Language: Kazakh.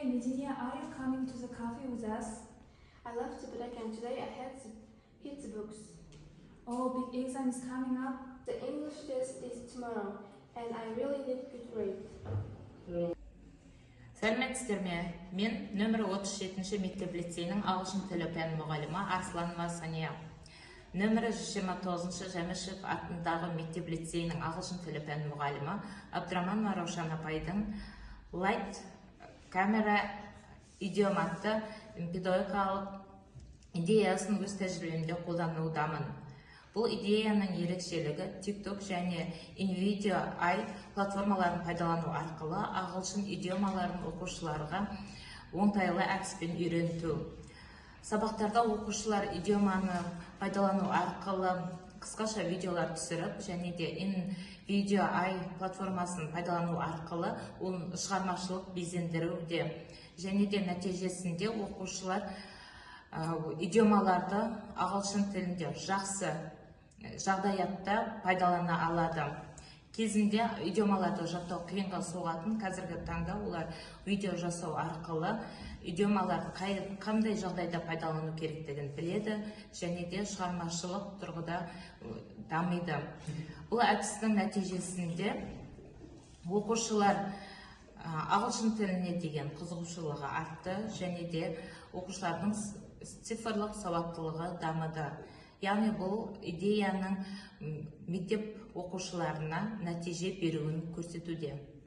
Hey, Medina, are you coming to the cafe with us? I left the break and today I had to hit the books. Oh, big exam is coming up. The English test is tomorrow and I really need good grade. Сәлеметсіздер ме? Мен нөмір 37-ші мектеп лицейінің ағылшын тілі пән мұғалімі Арсланова Сания. Нөмірі 129-ші Жәмішев атындағы мектеп лицейінің ағылшын тілі пән мұғалімі Абдраманова Раушан апайдың Light камера идиом атты педагогикалық идеясын өз тәжірибемде қолданудамын. Бұл идеяның ерекшелігі TikTok және InVideo платформаларын пайдалану арқылы ағылшын идиомаларын оқушыларға оңтайлы әдіспен үйрету. Сабақтарда оқушылар идиоманы пайдалану арқылы қысқаша видеолар түсіріп, және де InVideo платформасын пайдалану арқылы оның шығармашылық безендіруде, және де нәтижесінде оқушылар идиомаларды ағылшын тілінде жақсы жағдаятта пайдалана алады. Кезінде идиомаларды жаттау қиынға соғатын, қазіргі таңда олар видео жасау арқылы идиомаларды қандай жағдайда пайдалану керектігін біледі, және де шығармашылық тұрғыда дамиды. Бұл әдістің нәтижесінде оқушылар ағылшын тіліне деген қызығушылығы артты, және де оқушылардың цифрлық сауаттылығы дамыды. Яғни бұл идеяның мектеп оқушыларына нәтиже беруін көрсетуде.